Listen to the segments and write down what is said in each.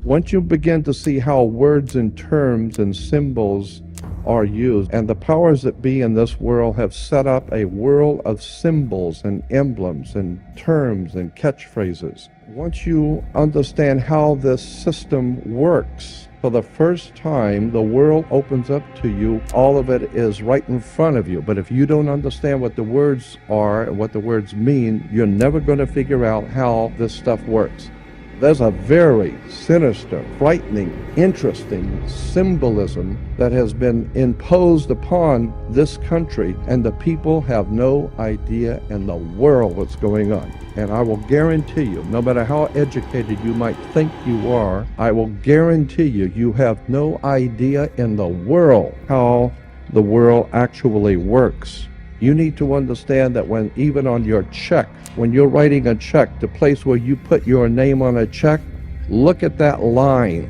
Once you begin to see how words and terms and symbols are used, and the powers that be in this world have set up a world of symbols and emblems and terms and catchphrases. Once you understand how this system works, for the first time, the world opens up to you. All of it is right in front of you. But if you don't understand what the words are and what the words mean, you're never going to figure out how this stuff works. There's a very sinister, frightening, interesting symbolism that has been imposed upon this country, and the people have no idea in the world what's going on. And I will guarantee you, no matter how educated you might think you are, I will guarantee you, you have no idea in the world how the world actually works. You need to understand that when even on your check, when you're writing a check, the place where you put your name on a check, look at that line,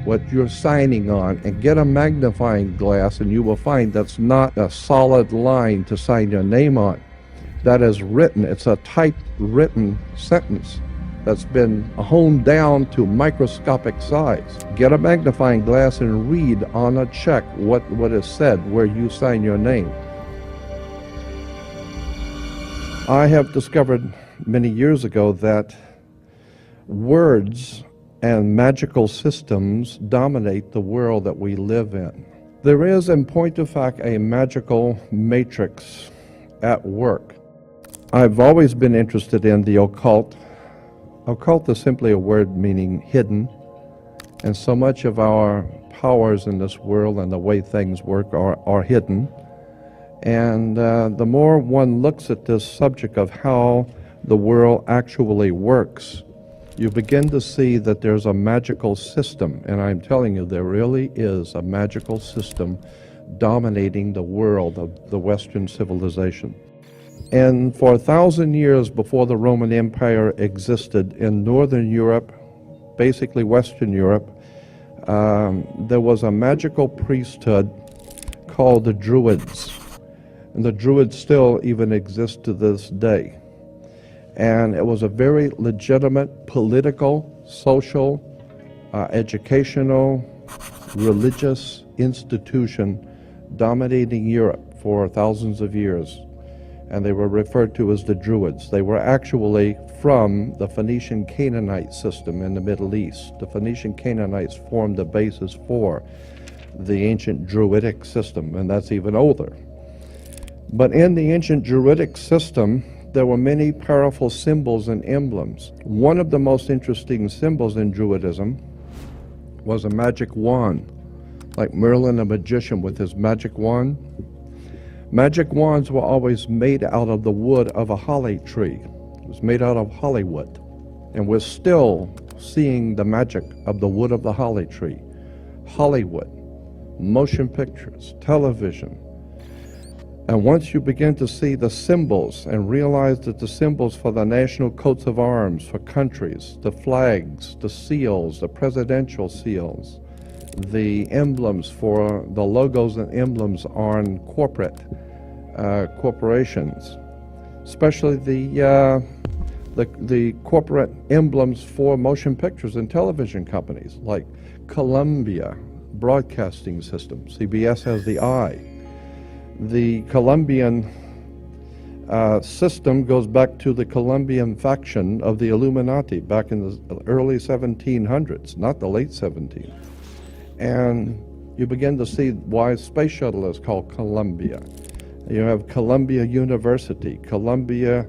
what you're signing on, and get a magnifying glass, and you will find that's not a solid line to sign your name on. That is written, it's a typewritten sentence that's been honed down to microscopic size. Get a magnifying glass and read on a check what is said where you sign your name. I have discovered many years ago that words and magical systems dominate the world that we live in. There is, in point of fact, a magical matrix at work. I've always been interested in the occult. Occult is simply a word meaning hidden, and so much of our powers in this world and the way things work are hidden. And the more one looks at this subject of how the world actually works, you begin to see that there's a magical system. And I'm telling you, there really is a magical system dominating the world of the Western civilization. And for 1,000 years before the Roman Empire existed in Northern Europe, basically Western Europe, there was a magical priesthood called the Druids. And the Druids still even exist to this day. And it was a very legitimate political, social, educational, religious institution dominating Europe for thousands of years. And they were referred to as the Druids. They were actually from the Phoenician Canaanite system in the Middle East. The Phoenician Canaanites formed the basis for the ancient Druidic system, and that's even older. But in the ancient Druidic system, there were many powerful symbols and emblems. One of the most interesting symbols in Druidism was a magic wand, like Merlin the magician with his magic wand. Magic wands were always made out of the wood of a holly tree. It was made out of hollywood. And we're still seeing the magic of the wood of the holly tree. Hollywood, motion pictures, television. And once you begin to see the symbols and realize that the symbols for the national coats of arms for countries, the flags, the seals, the presidential seals, the emblems for the logos and emblems on corporations, especially the corporate emblems for motion pictures and television companies like Columbia Broadcasting System. CBS has the eye. The Colombian system goes back to the Colombian faction of the Illuminati back in the early 1700s, not the late 1700s. And you begin to see why space shuttle is called Columbia. You have Columbia University, Columbia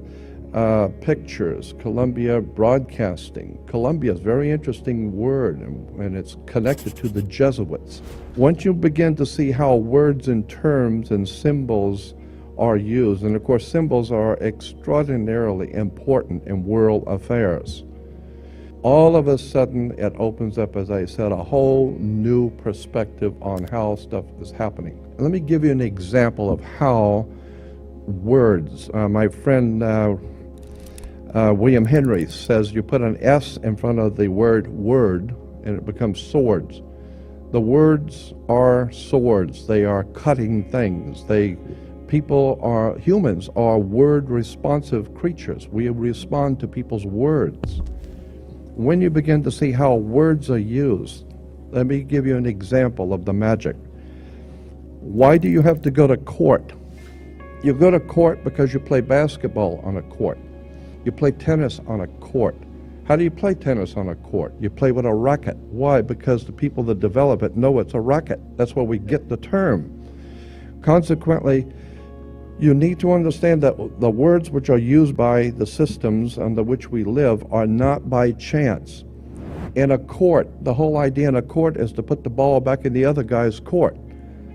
Pictures, Columbia Broadcasting. Columbia is a very interesting word, and it's connected to the Jesuits. Once you begin to see how words and terms and symbols are used, and of course symbols are extraordinarily important in world affairs, all of a sudden it opens up, as I said, a whole new perspective on how stuff is happening. Let me give you an example of how words, my friend William Henry says you put an S in front of the word word and it becomes swords. The words are swords. They are cutting things. Humans are word responsive creatures. We respond to people's words. when you begin to see how words are used, let me give you an example of the magic. Why do you have to go to court? You go to court because you play basketball on a court. You play tennis on a court. How do you play tennis on a court? You play with a racket. Why? Because the people that develop it know it's a racket. That's where we get the term. Consequently, you need to understand that the words which are used by the systems under which we live are not by chance. In a court, the whole idea in a court is to put the ball back in the other guy's court.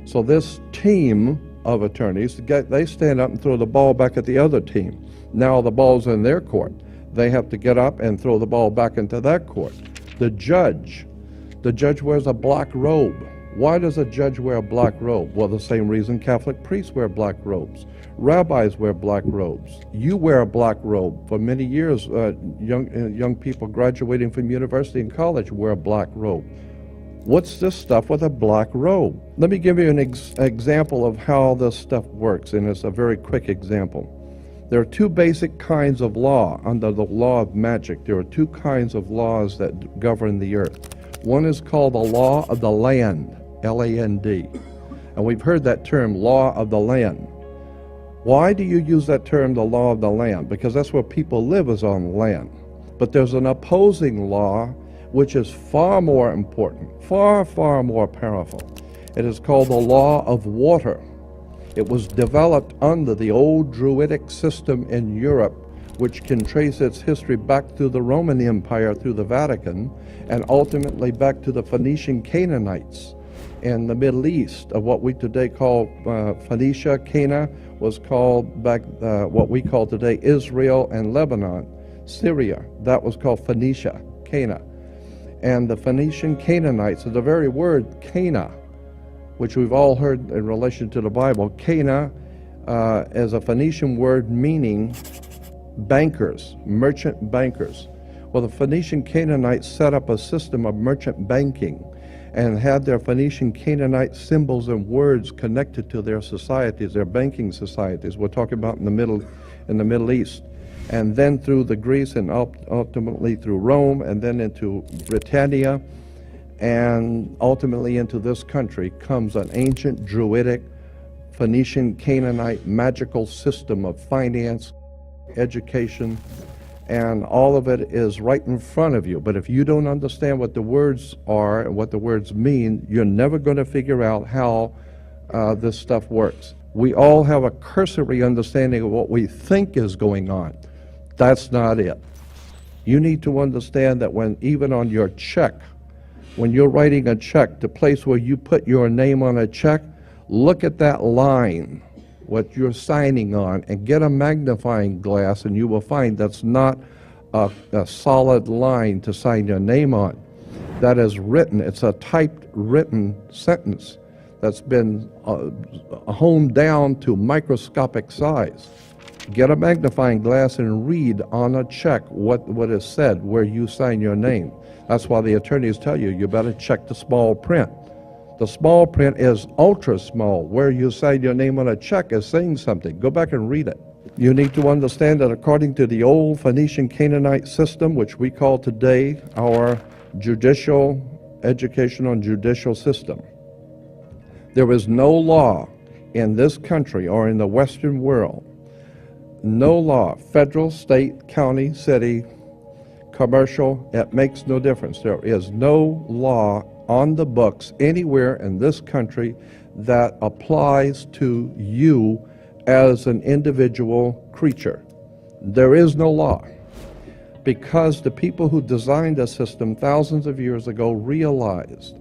So this team of attorneys, they stand up and throw the ball back at the other team. Now the ball's in their court. They have to get up and throw the ball back into that court. The judge wears a black robe. Why does a judge wear a black robe? Well, the same reason Catholic priests wear black robes. Rabbis wear black robes. You wear a black robe. For many years, young people graduating from university and college wear a black robe. What's this stuff with a black robe? Let me give you an example of how this stuff works, and it's a very quick example. There are two basic kinds of law under the law of magic. There are two kinds of laws that govern the earth. One is called the law of the land, L-A-N-D. And we've heard that term, law of the land. Why do you use that term, the law of the land? Because that's where people live, is on land. But there's an opposing law which is far more important, far, far more powerful. It is called the law of water. It was developed under the old Druidic system in Europe, which can trace its history back through the Roman Empire, through the Vatican, and ultimately back to the Phoenician Canaanites in the Middle East, of what we today call Phoenicia. Cana was called back what we call today Israel and Lebanon. Syria, that was called Phoenicia, Cana. And the Phoenician Canaanites, so the very word Cana, which we've all heard in relation to the Bible, Cana is a Phoenician word meaning bankers, merchant bankers. Well, the Phoenician Canaanites set up a system of merchant banking and had their Phoenician Canaanite symbols and words connected to their societies, their banking societies. We're talking about in the Middle East. And then through the Greece, and ultimately through Rome, and then into Britannia, and ultimately into this country comes an ancient Druidic Phoenician Canaanite magical system of finance, education, and all of it is right in front of you. But if you don't understand what the words are and what the words mean, you're never going to figure out how this stuff works. We all have a cursory understanding of what we think is going on. That's not it. You need to understand that when even on your check, when you're writing a check, the place where you put your name on a check, look at that line, what you're signing on, and get a magnifying glass, and you will find that's not a solid line to sign your name on. That is written. It's a typed written sentence that's been honed down to microscopic size. Get a magnifying glass and read on a check what is said where you sign your name. That's why the attorneys tell you better check the small print. The small print is ultra small. Where you sign your name on a check is saying something. Go back and read it. You need to understand that according to the old Phoenician Canaanite system, which we call today our educational and judicial system, there is no law in this country or in the Western world, no law, federal, state, county, city, commercial, it makes no difference. There is no law on the books anywhere in this country that applies to you as an individual creature. There is no law, because the people who designed the system thousands of years ago realized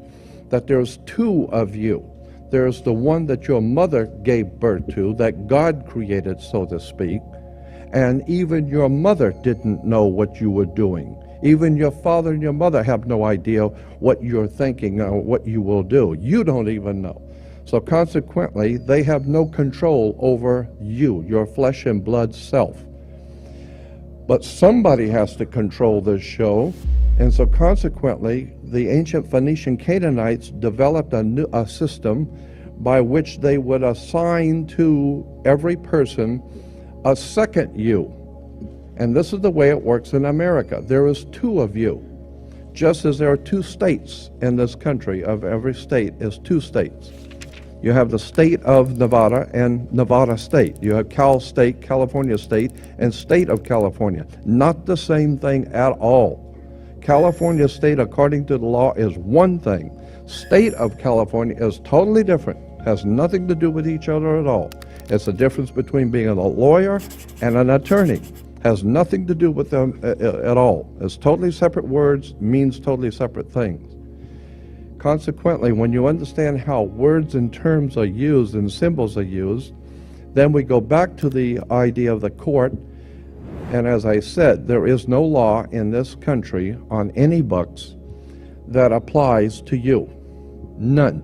that there's two of you. There's the one that your mother gave birth to, that God created, so to speak, and even your mother didn't know what you were doing. Even your father and your mother have no idea what you're thinking or what you will do. You don't even know. So consequently, they have no control over you, your flesh and blood self. But somebody has to control this show, and so consequently, the ancient Phoenician Canaanites developed a system by which they would assign to every person a second you. And this is the way it works in America. There is two of you. Just as there are two states in this country, of every state is two states. You have the state of Nevada and Nevada State. You have Cal State, California State, and State of California. Not the same thing at all. California State, according to the law, is one thing. State of California is totally different. Has nothing to do with each other at all. It's the difference between being a lawyer and an attorney. Has nothing to do with them at all. It's totally separate words, means totally separate things. Consequently, when you understand how words and terms are used and symbols are used, then we go back to the idea of the court. And as I said, there is no law in this country on any books that applies to you. None.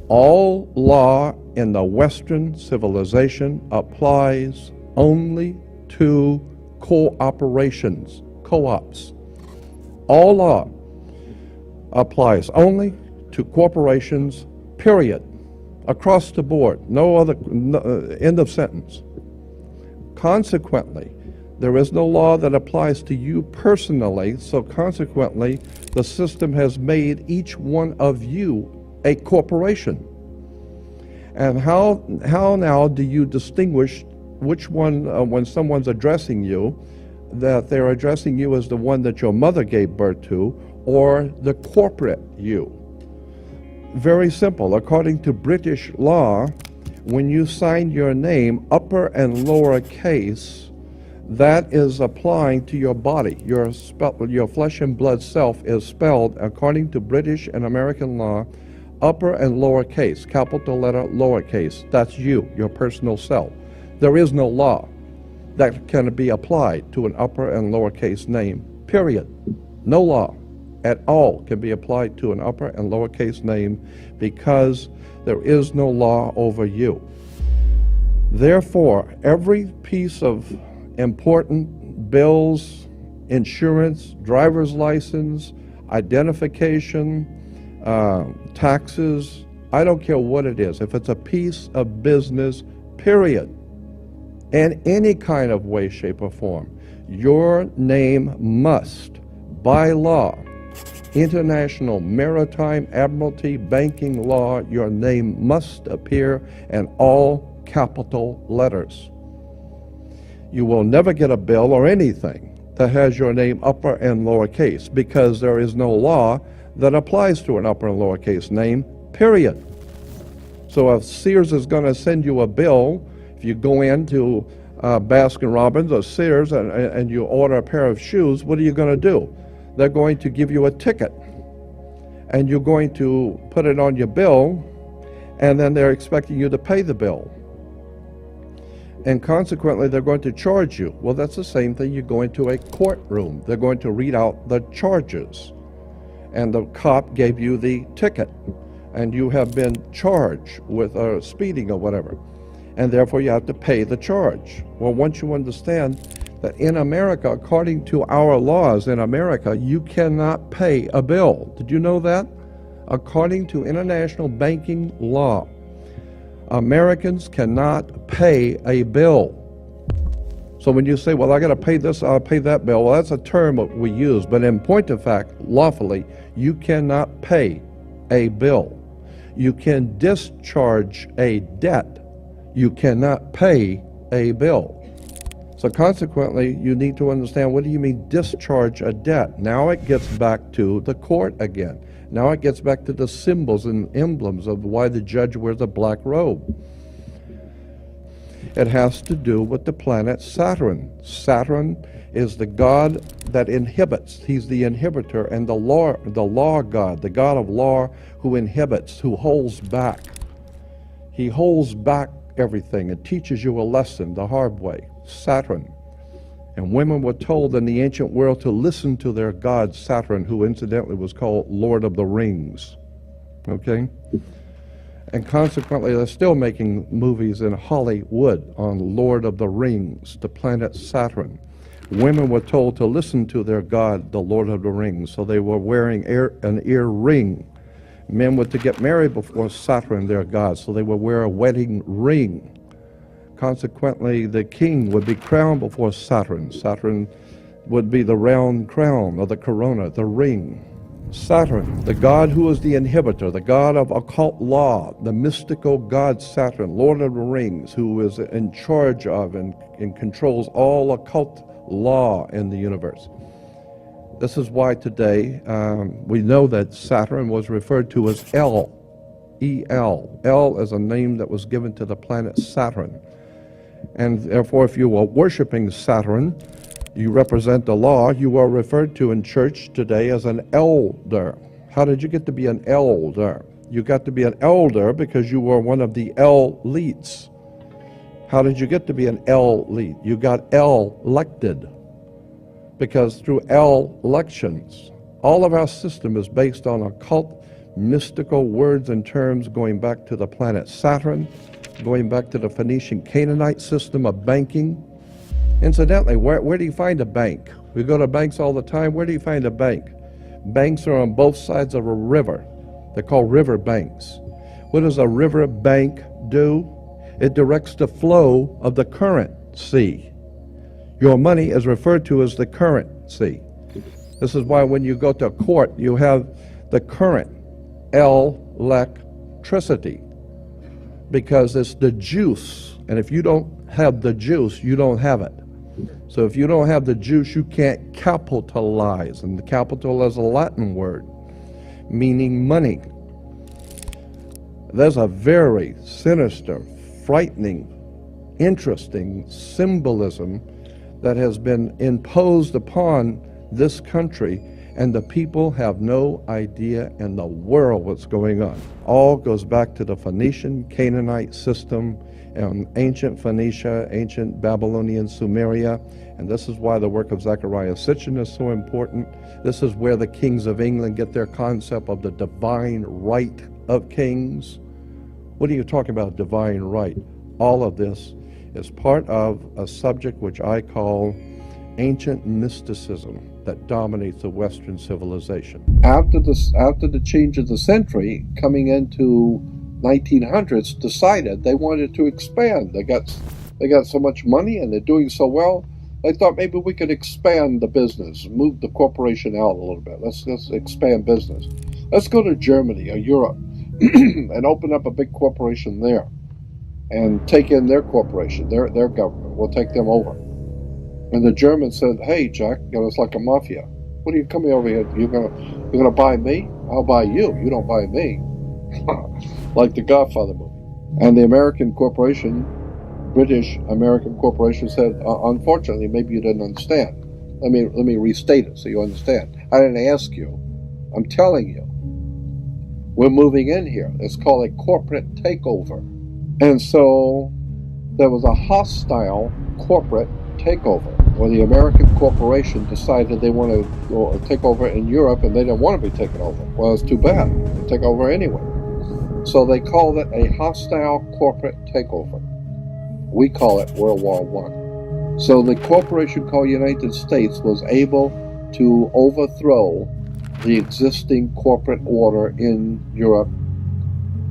All law in the Western civilization applies only to cooperations, co-ops. All law applies only to corporations, period. Across the board, no other, end of sentence. Consequently, there is no law that applies to you personally, so consequently, the system has made each one of you a corporation. And how now do you distinguish which one, when someone's addressing you, that they're addressing you as the one that your mother gave birth to, or the corporate you? Very simple. According to British law, when you sign your name, upper and lower case, that is applying to your body. Your flesh and blood self is spelled, according to British and American law, upper and lower case, capital letter, lowercase. That's you, your personal self. There is no law that can be applied to an upper and lowercase name, period. No law at all can be applied to an upper and lowercase name because there is no law over you. Therefore, every piece of important bills, insurance, driver's license, identification, taxes, I don't care what it is. If it's a piece of business, period, in any kind of way, shape, or form, your name must, by law, international maritime admiralty banking law, your name must appear in all capital letters. You will never get a bill or anything that has your name upper and lowercase because there is no law that applies to an upper and lowercase name, period. So if Sears is going to send you a bill, if you go into Baskin Robbins or Sears and you order a pair of shoes, what are you going to do? They're going to give you a ticket, and you're going to put it on your bill, and then they're expecting you to pay the bill. And consequently, they're going to charge you. Well, that's the same thing. You go into a courtroom. They're going to read out the charges. And the cop gave you the ticket, and you have been charged with speeding or whatever. And therefore, you have to pay the charge. Well, once you understand that in America, according to our laws in America, you cannot pay a bill. Did you know that? According to international banking law, Americans cannot pay a bill. So when you say, well, I got to pay this, I'll pay that bill, well, that's a term that we use. But in point of fact, lawfully, you cannot pay a bill. You can discharge a debt. You cannot pay a bill. So consequently, you need to understand, what do you mean discharge a debt? Now it gets back to the court again. Now it gets back to the symbols and emblems of why the judge wears a black robe. It has to do with the planet Saturn. Saturn is the god that inhibits. He's the inhibitor and the law god, the god of law who inhibits, who holds back. He holds back everything and teaches you a lesson the hard way. Saturn. And women were told in the ancient world to listen to their god Saturn, who incidentally was called Lord of the Rings. Okay? And consequently, they're still making movies in Hollywood on Lord of the Rings, the planet Saturn. Women were told to listen to their god, the Lord of the Rings, so they were wearing an ear ring. Men were to get married before Saturn, their god, so they would wear a wedding ring. Consequently, the king would be crowned before Saturn. Saturn would be the round crown, or the corona, the ring. Saturn, the god who is the inhibitor, the god of occult law, the mystical god Saturn, Lord of the Rings, who is in charge of and controls all occult law in the universe. This is why today we know that Saturn was referred to as El. E-L. El is a name that was given to the planet Saturn. And therefore, if you are worshiping Saturn, you represent the law, you are referred to in church today as an elder. How did you get to be an elder? You got to be an elder because you were one of the elites. How did you get to be an elite? You got elected. Because through elections, all of our system is based on occult, mystical words and terms going back to the planet Saturn, going back to the Phoenician Canaanite system of banking. Incidentally, where do you find a bank? We go to banks all the time. Where do you find a bank? Banks are on both sides of a river. They're called river banks. What does a river bank do? It directs the flow of the currency. Your money is referred to as the currency. This is why when you go to court, you have the current, electricity, because it's the juice. And if you don't have the juice, you don't have it. So if you don't have the juice, you can't capitalize. And the capital is a Latin word meaning money. There's a very sinister, frightening, interesting symbolism that has been imposed upon this country, and the people have no idea in the world what's going on. All goes back to the Phoenician Canaanite system and ancient Phoenicia, ancient Babylonian Sumeria, and this is why the work of Zechariah Sitchin is so important. This is where the kings of England get their concept of the divine right of kings. What are you talking about, divine right? All of this is part of a subject which I call ancient mysticism that dominates the Western civilization. After the change of the century, coming into 1900s, decided they wanted to expand. They got so much money and they're doing so well. They thought maybe we could expand the business, move the corporation out a little bit. Let's expand business. Let's go to Germany or Europe and open up a big corporation there and take in their corporation, their government. We'll take them over. And the Germans said, "Hey, Jack, it's like a mafia. What are you coming over here? You're gonna buy me? I'll buy you. You don't buy me." Like the Godfather movie. And the American corporation, British American corporation, said, "Unfortunately, maybe you didn't understand. Let me restate it so you understand. I didn't ask you. I'm telling you. We're moving in here. It's called a corporate takeover." And so there was a hostile corporate takeover where the American corporation decided they want to go take over in Europe, and they didn't want to be taken over. Well, it's too bad. They take over anyway. So they called it a hostile corporate takeover. We call it World War I. So the corporation called United States was able to overthrow the existing corporate order in Europe,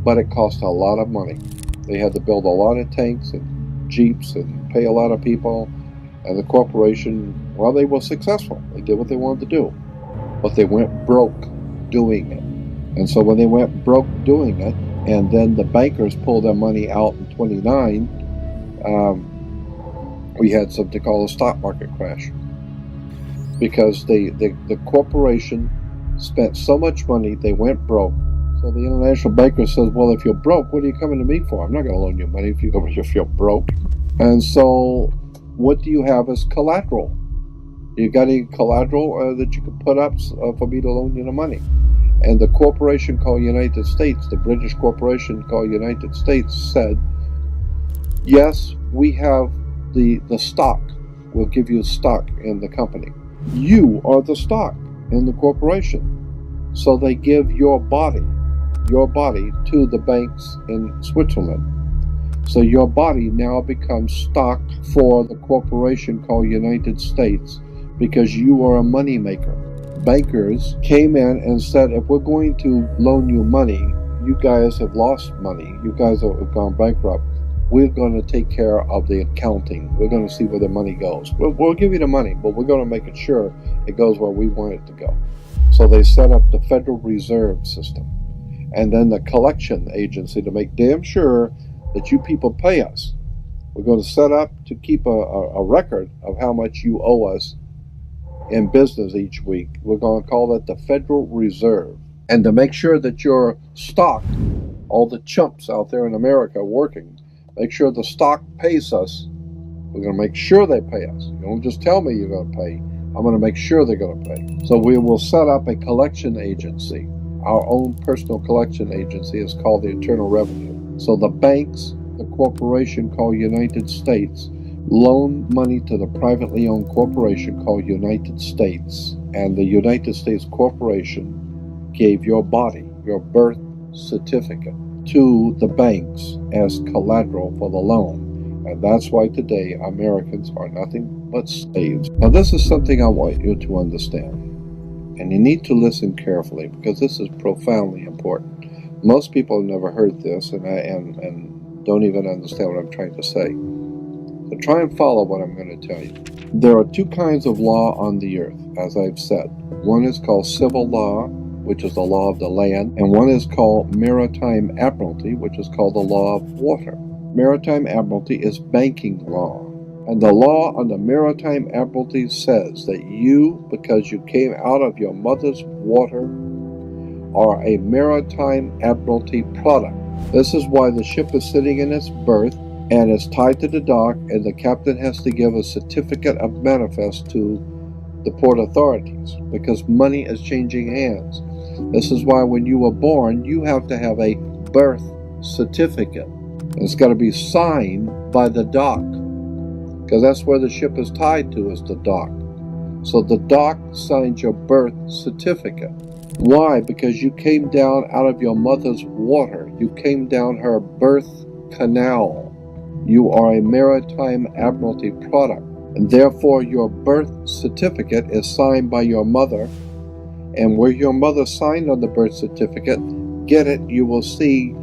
but it cost a lot of money. They had to build a lot of tanks and jeeps and pay a lot of people, and the corporation, well, they were successful. They did what they wanted to do, but they went broke doing it. And so when they went broke doing it, and then the bankers pulled their money out in 29, we had something called a stock market crash, because the corporation spent so much money, they went broke. So the international banker says, "Well, if you're broke, what are you coming to me for? I'm not going to loan you money if you're broke." And so what do you have as collateral? You got any collateral that you could put up for me to loan you the money? And the corporation called United States, the British corporation called United States, said, "Yes, we have the stock. We'll give you stock in the company. You are the stock in the corporation." So they give your body to the banks in Switzerland. So your body now becomes stock for the corporation called United States, because you are a money maker. Bankers came in and said, "If we're going to loan you money, you guys have lost money. You guys have gone bankrupt. We're going to take care of the accounting. We're going to see where the money goes. We'll give you the money, but we're going to make it sure it goes where we want it to go." So So they set up the Federal Reserve System and then the collection agency to make damn sure that you people pay us. We're going to set up to keep a record of how much you owe us in business each week. We're going to call that the Federal Reserve. And to make sure that your stock, all the chumps out there in America working, make sure the stock pays us. We're going to make sure they pay us. You don't just tell me you're going to pay. I'm going to make sure they're going to pay. So we will set up a collection agency. Our own personal collection agency is called the Internal Revenue. So the banks, the corporation called United States, loan money to the privately owned corporation called United States. And the United States Corporation gave your body, your birth certificate, to the banks as collateral for the loan. And that's why today Americans are nothing but slaves. Now this is something I want you to understand. And you need to listen carefully because this is profoundly important. Most people have never heard this and don't even understand what I'm trying to say. So try and follow what I'm going to tell you. There are two kinds of law on the earth, as I've said. One is called civil law, which is the law of the land, and one is called maritime admiralty, which is called the law of water. Maritime admiralty is banking law. And the law on the maritime admiralty says that you, because you came out of your mother's water, are a maritime admiralty product. This is why the ship is sitting in its berth and is tied to the dock, and the captain has to give a certificate of manifest to the port authorities because money is changing hands. This is why when you were born, you have to have a birth certificate. And it's got to be signed by the dock because that's where the ship is tied to, is the dock. So the dock signs your birth certificate. Why? Because you came down out of your mother's water. You came down her birth canal. You are a maritime admiralty product. And therefore your birth certificate is signed by your mother. And where your mother signed on the birth certificate, get it, you will see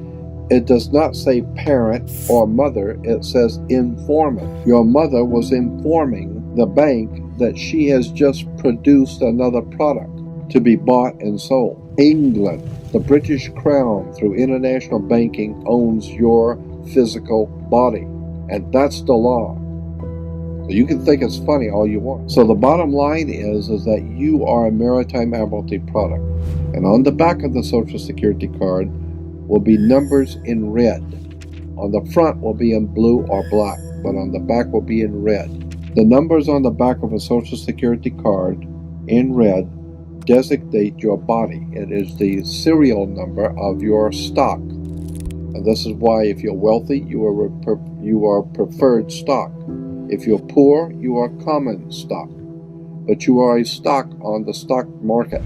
it does not say parent or mother, it says informant. Your mother was informing the bank that she has just produced another product to be bought and sold. England, the British Crown, through international banking, owns your physical body. And that's the law. So you can think it's funny all you want. So the bottom line is that you are a maritime admiralty product. And on the back of the Social Security card will be numbers in red. On the front will be in blue or black, but on the back will be in red. The numbers on the back of a Social Security card in red designate your body. It is the serial number of your stock. And this is why if you're wealthy, you are preferred stock. If you're poor, you are common stock. But you are a stock on the stock market.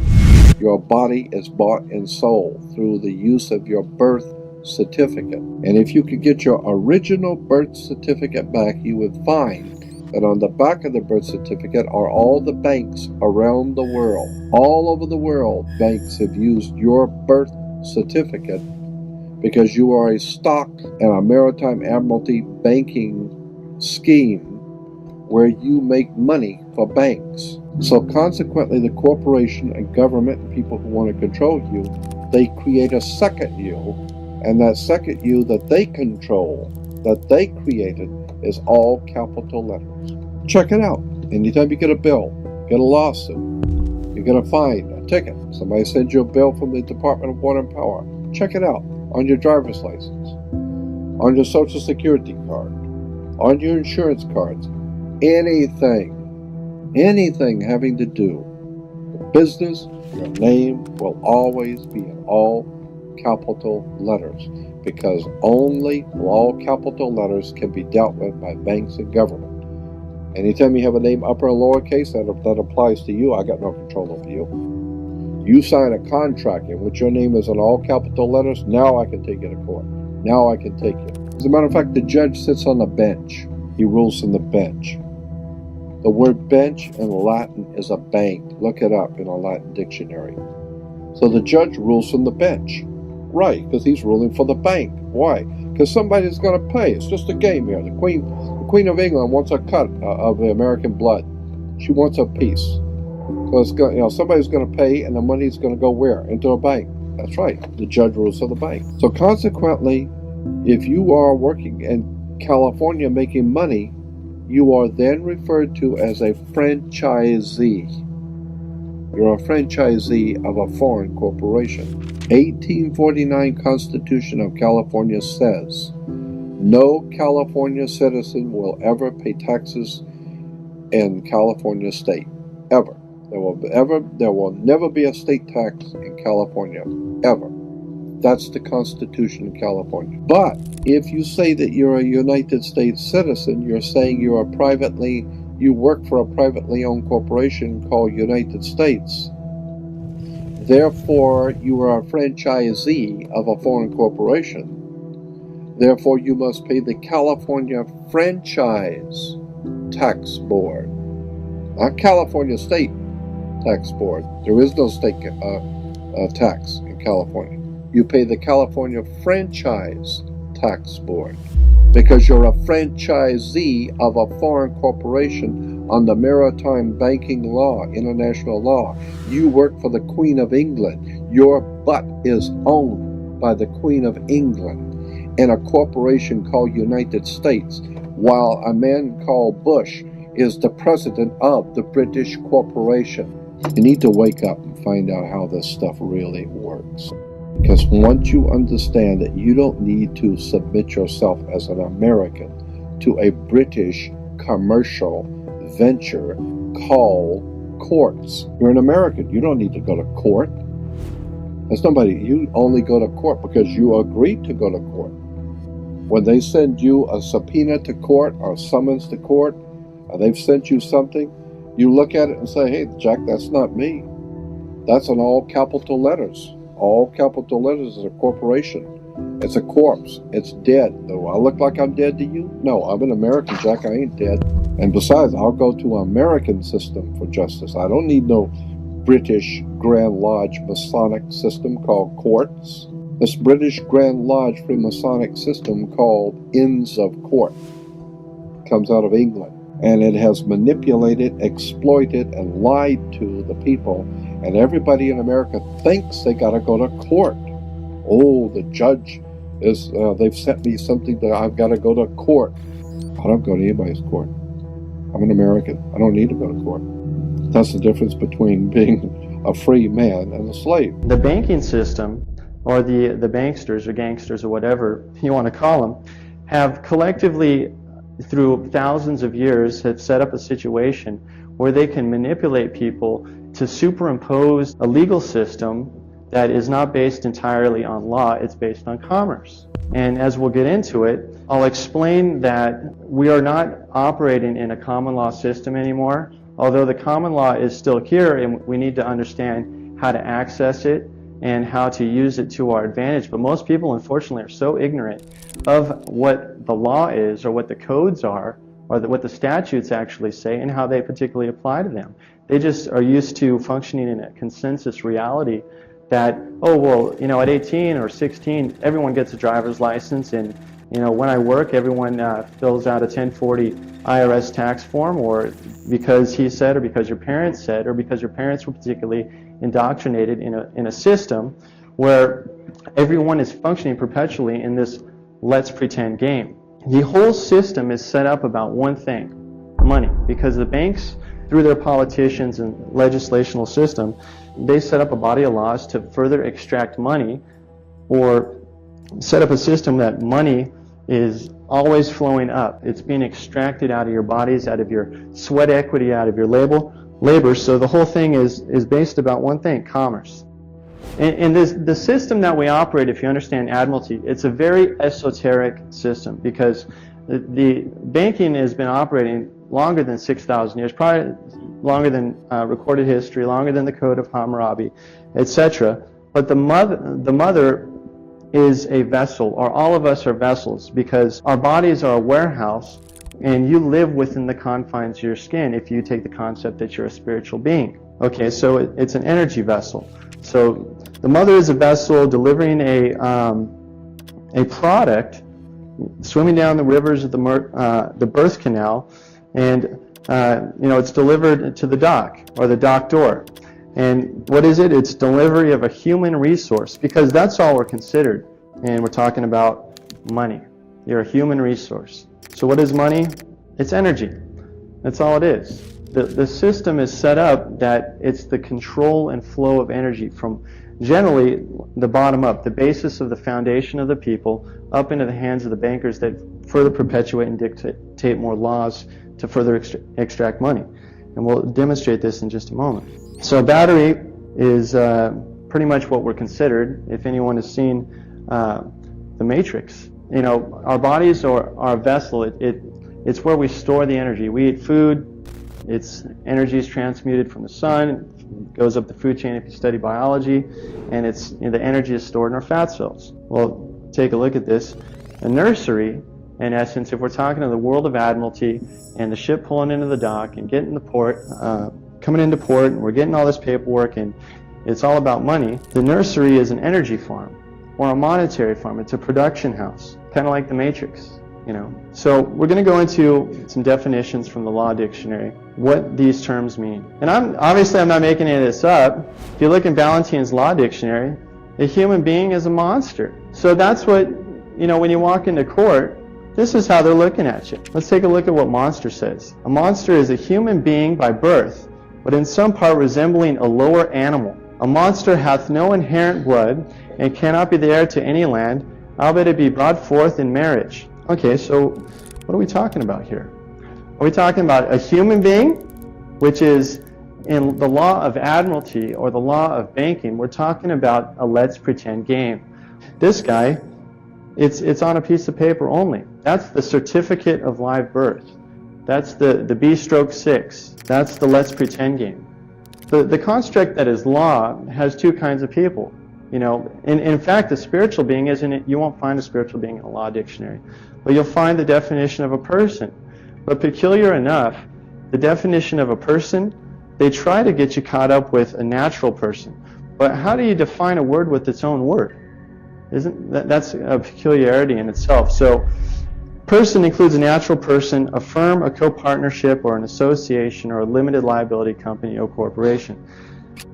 Your body is bought and sold through the use of your birth certificate. And if you could get your original birth certificate back, you would find that on the back of the birth certificate are all the banks around the world. All over the world, banks have used your birth certificate because you are a stock in a maritime admiralty banking scheme where you make money for banks. So consequently, the corporation and government and people who want to control you, they create a second you, and that second you that they control, that they created, is all capital letters. Check it out. Anytime you get a bill, get a lawsuit, you get a fine, a ticket, somebody sends you a bill from the Department of Water and Power, check it out on your driver's license, on your Social Security card, on your insurance cards, anything having to do with business, your name will always be in all capital letters because only all capital letters can be dealt with by banks and government. Anytime you have a name upper or lowercase, that applies to you. I got no control over you. You sign a contract in which your name is in all capital letters, now I can take you to court. Now I can take you. As a matter of fact, the judge sits on the bench. He rules from the bench. The word bench in Latin is a bank. Look it up in a Latin dictionary. So the judge rules from the bench. Right, because he's ruling for the bank. Why? Because somebody's going to pay. It's just a game here. The Queen of England wants a cut of the American blood. She wants a piece. Well, it's going, somebody's going to pay, and the money's going to go where? Into a bank. That's right. The judge rules of the bank. So consequently, if you are working in California making money, you are then referred to as a franchisee. You're a franchisee of a foreign corporation. 1849 Constitution of California says, no California citizen will ever pay taxes in California state, ever. There will never be a state tax in California, ever. That's the Constitution of California. But if you say that you're a United States citizen, you're saying you work for a privately owned corporation called United States. Therefore, you are a franchisee of a foreign corporation. Therefore, you must pay the California Franchise Tax Board, not California State Tax Board. There is no state tax in California. You pay the California Franchise Tax Board because you're a franchisee of a foreign corporation under maritime banking law, international law. You work for the Queen of England. Your butt is owned by the Queen of England and a corporation called United States, while a man called Bush is the president of the British corporation. You need to wake up and find out how this stuff really works. Because once you understand that you don't need to submit yourself as an American to a British commercial venture called courts. You're an American. You don't need to go to court. You only go to court because you agreed to go to court. When they send you a subpoena to court or summons to court, or they've sent you something, you look at it and say, hey, Jack, that's not me. That's in all capital letters. All capital letters is a corporation. It's a corpse. It's dead. Do I look like I'm dead to you? No, I'm an American, Jack. I ain't dead. And besides, I'll go to an American system for justice. I don't need no British Grand Lodge Masonic system called courts. This British Grand Lodge Freemasonic system called Inns of Court comes out of England. And it has manipulated, exploited, and lied to the people. And everybody in America thinks they got to go to court. Oh, the judge they've sent me something that I've got to go to court. I don't go to anybody's court. I'm an American. I don't need to go to court. That's the difference between being a free man and a slave. The banking system, or the banksters or gangsters or whatever you want to call them, have collectively, through thousands of years, have set up a situation where they can manipulate people to superimpose a legal system that is not based entirely on law, it's based on commerce. And as we'll get into it, I'll explain that we are not operating in a common law system anymore, although the common law is still here and we need to understand how to access it and how to use it to our advantage. But most people, unfortunately, are so ignorant of what the law is or what the codes are or what the statutes actually say and how they particularly apply to them. They just are used to functioning in a consensus reality that, oh, well, at 18 or 16, everyone gets a driver's license, and when I work, everyone fills out a 1040 IRS tax form, or because he said, or because your parents said, or because your parents were particularly indoctrinated in a system where everyone is functioning perpetually in this let's pretend game. The whole system is set up about one thing: money, because the banks, through their politicians and legislational system, they set up a body of laws to further extract money, or set up a system that money is always flowing up. It's being extracted out of your bodies, out of your sweat equity, out of your labor. So the whole thing is based about one thing: commerce. And the system that we operate, if you understand Admiralty, it's a very esoteric system, because the banking has been operating longer than 6,000 years, probably longer than recorded history, longer than the Code of Hammurabi, etc. But the mother is a vessel, or all of us are vessels, because our bodies are a warehouse, and you live within the confines of your skin if you take the concept that you're a spiritual being. Okay, so it's an energy vessel. So the mother is a vessel delivering a product, swimming down the rivers of the birth canal, and It's delivered to the dock or the dock door. And what is it? It's delivery of a human resource, because that's all we're considered. And we're talking about money. You're a human resource. So what is money? It's energy. That's all it is. The system is set up that it's the control and flow of energy from generally the bottom up, the basis of the foundation of the people, up into the hands of the bankers that further perpetuate and dictate more laws to further extract money. And we'll demonstrate this in just a moment. So a battery is pretty much what we're considered. If anyone has seen the Matrix, our bodies or our vessel, it's where we store the energy. We eat food, its energy is transmuted from the sun, it goes up the food chain if you study biology, and the energy is stored in our fat cells. Well, take a look at this. A nursery, in essence, if we're talking of the world of Admiralty and the ship pulling into the dock and getting the port, coming into port, and we're getting all this paperwork, and it's all about money, the nursery is an energy farm or a monetary farm. It's a production house, kind of like the Matrix. So we're going to go into some definitions from the Law Dictionary, what these terms mean. And I'm not making any of this up. If you look in Ballantyne's Law Dictionary, a human being is a monster. So that's what, when you walk into court, this is how they're looking at you. Let's take a look at what monster says. A monster is a human being by birth, but in some part resembling a lower animal. A monster hath no inherent blood, and cannot be the heir to any land, albeit it be brought forth in marriage. Okay, so what are we talking about here? Are we talking about a human being, which is in the law of Admiralty or the law of banking, we're talking about a let's pretend game. This guy, it's on a piece of paper only. That's the certificate of live birth. That's the B/6. That's the let's pretend game. The construct that is law has two kinds of people. In fact, the spiritual being you won't find a spiritual being in a law dictionary, but you'll find the definition of a person. But peculiar enough, the definition of a person, they try to get you caught up with a natural person. But how do you define a word with its own word? That's a peculiarity in itself. So, person includes a natural person, a firm, a co-partnership, or an association, or a limited liability company or corporation.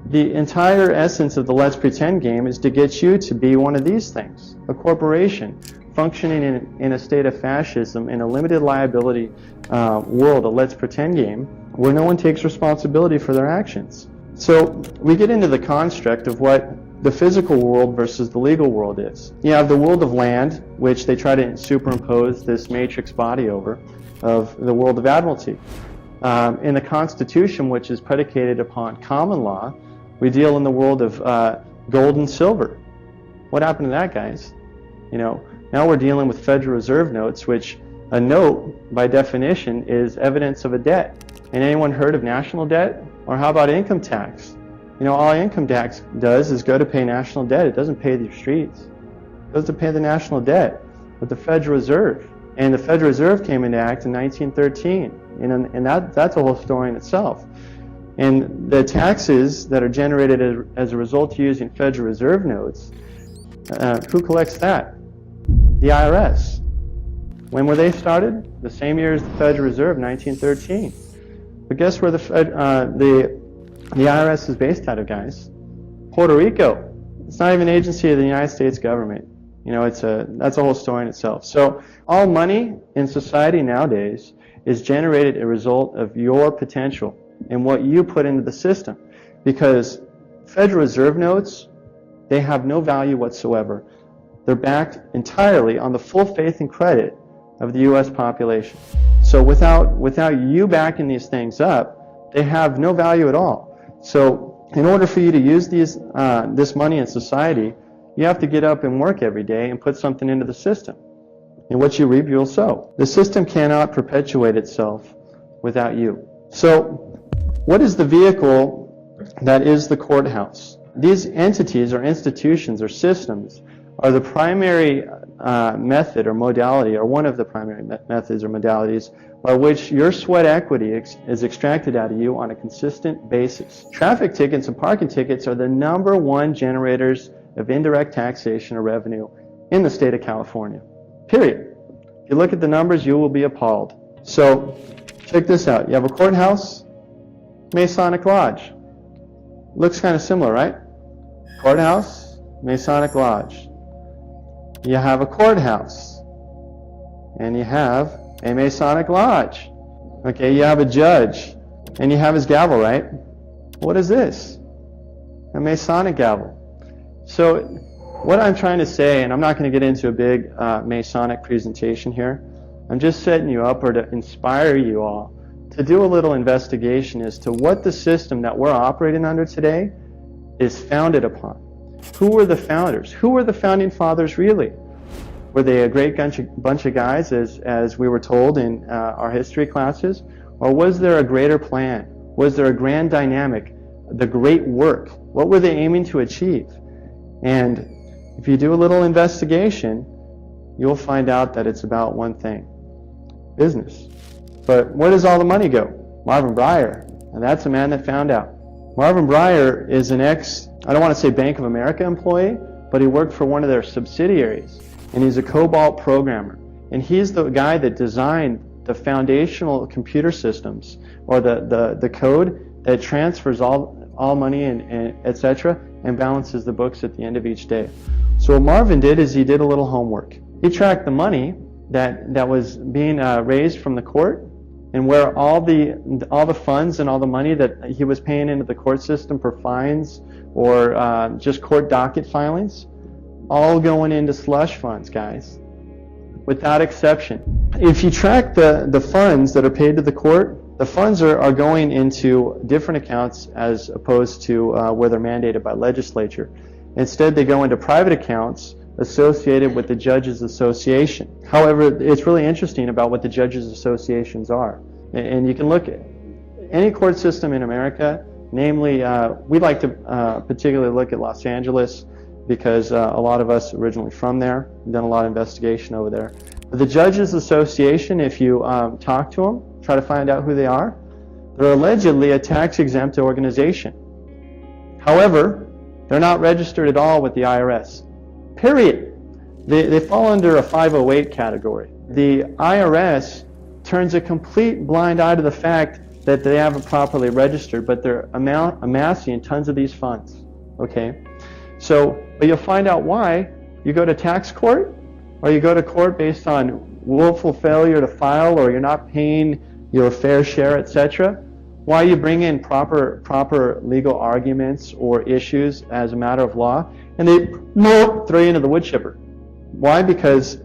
The entire essence of the let's pretend game is to get you to be one of these things, a corporation, functioning in a state of fascism, in a limited liability world, a let's pretend game, where no one takes responsibility for their actions. So we get into the construct of what the physical world versus the legal world is. You have the world of land, which they try to superimpose this matrix body over, of the world of Admiralty. In the Constitution, which is predicated upon common law, we deal in the world of gold and silver. What happened to that, guys? Now we're dealing with Federal Reserve notes, which a note, by definition, is evidence of a debt. And anyone heard of national debt? Or how about income tax? All income tax does is go to pay national debt. It doesn't pay the streets. It goes to pay the national debt with the Federal Reserve. And the Federal Reserve came into act in 1913. And that's a whole story in itself. And the taxes that are generated as a result of using Federal Reserve notes, who collects that? The IRS. When were they started? The same year as the Federal Reserve, 1913. But guess where the IRS is based out of, guys? Puerto Rico. It's not even an agency of the United States government. That's a whole story in itself. So all money in society nowadays is generated a result of your potential and what you put into the system. Because Federal Reserve notes, they have no value whatsoever. They're backed entirely on the full faith and credit of the U.S. population. So without you backing these things up, they have no value at all. So in order for you to use this money in society, you have to get up and work every day and put something into the system. And what you reap, you'll sow. The system cannot perpetuate itself without you. So what is the vehicle that is the courthouse? These entities or institutions or systems are the primary method or modality, or one of the primary methods or modalities by which your sweat equity is extracted out of you on a consistent basis. Traffic tickets and parking tickets are the #1 generators of indirect taxation or revenue in the state of California. Period. If you look at the numbers, you will be appalled. So Check this out. You have a courthouse, Masonic Lodge. Looks kind of similar, right? Courthouse, Masonic Lodge. You have a courthouse, and you have a Masonic Lodge. Okay, you have a judge, and you have his gavel, right? What is this? A Masonic gavel. So what I'm trying to say, and I'm not going to get into a big Masonic presentation here, I'm just setting you up or to inspire you all to do a little investigation as to what the system that we're operating under today is founded upon. Who were the founders? Who were the founding fathers really? Were they a great bunch of guys, as we were told in our history classes? Or was there a greater plan? Was there a grand dynamic? The great work? What were they aiming to achieve? And if you do a little investigation, you'll find out that it's about one thing: business. But where does all the money go? Marvin Breyer. And that's a man that found out. Marvin Breyer is an I don't want to say Bank of America employee, but he worked for one of their subsidiaries. And he's a COBOL programmer. And he's the guy that designed the foundational computer systems, or the code that transfers all money and etc., and balances the books at the end of each day. So what Marvin did is he did a little homework. He tracked the money that was being raised from the court, and where all the funds and all the money that he was paying into the court system for fines or just court docket filings, all going into slush funds, guys, without exception. If you track the funds that are paid to the court, the funds are going into different accounts as opposed to where they're mandated by legislature. Instead, they go into private accounts associated with the Judges Association. However, it's really interesting about what the Judges Associations are. And you can look at any court system in America, namely, we like to particularly look at Los Angeles because a lot of us are originally from there. We've done a lot of investigation over there. But the Judges Association, if you talk to them, try to find out who they are, they're allegedly a tax-exempt organization. However, they're not registered at all with the IRS. Period. They fall under a 508 category. The IRS turns a complete blind eye to the fact that they haven't properly registered, but they're amassing tons of these funds. Okay? So, but you'll find out why. You go to tax court, or you go to court based on willful failure to file, or you're not paying your fair share, etc. Why you bring in proper legal arguments or issues as a matter of law, and they throw you into the wood chipper. Why? Because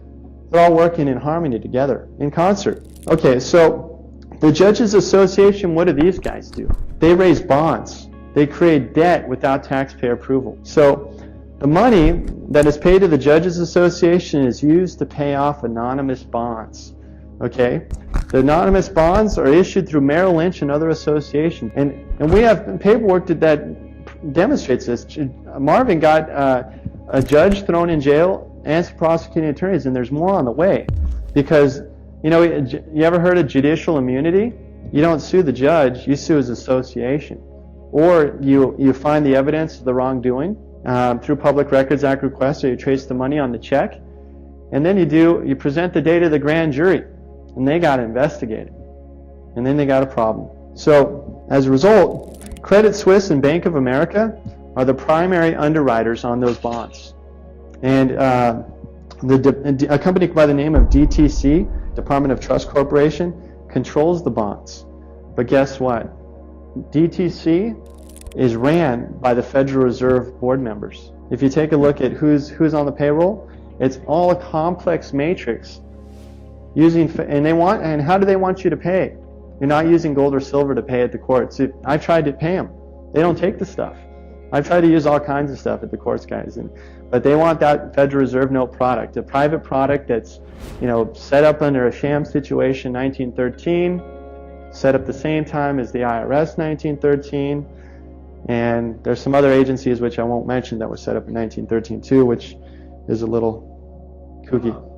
they're all working in harmony together, in concert. Okay, so the Judges Association, what do these guys do? They raise bonds. They create debt without taxpayer approval. So the money that is paid to the Judges Association is used to pay off anonymous bonds. Okay? The anonymous bonds are issued through Merrill Lynch and other associations. And we have paperwork that demonstrates this. Marvin got a judge thrown in jail and some prosecuting attorneys, and there's more on the way. Because, you know, you ever heard of judicial immunity? You don't sue the judge, you sue his association. Or you find the evidence of the wrongdoing through Public Records Act request, so you trace the money on the check. And then you present the data to the grand jury, and they got to investigate it. And then they got a problem. So, as a result, Credit Suisse and Bank of America are the primary underwriters on those bonds. And a company by the name of DTC, Department of Trust Corporation, controls the bonds. But guess what? DTC is ran by the Federal Reserve board members. If you take a look at who's on the payroll, it's all a complex matrix and how do they want you to pay? You're not using gold or silver to pay at the courts. I tried to pay them. They don't take the stuff. I've tried to use all kinds of stuff at the courts, guys, but they want that Federal Reserve note product, a private product that's, set up under a sham situation, 1913, set up the same time as the IRS, 1913, and there's some other agencies which I won't mention that were set up in 1913 too, which is a little kooky.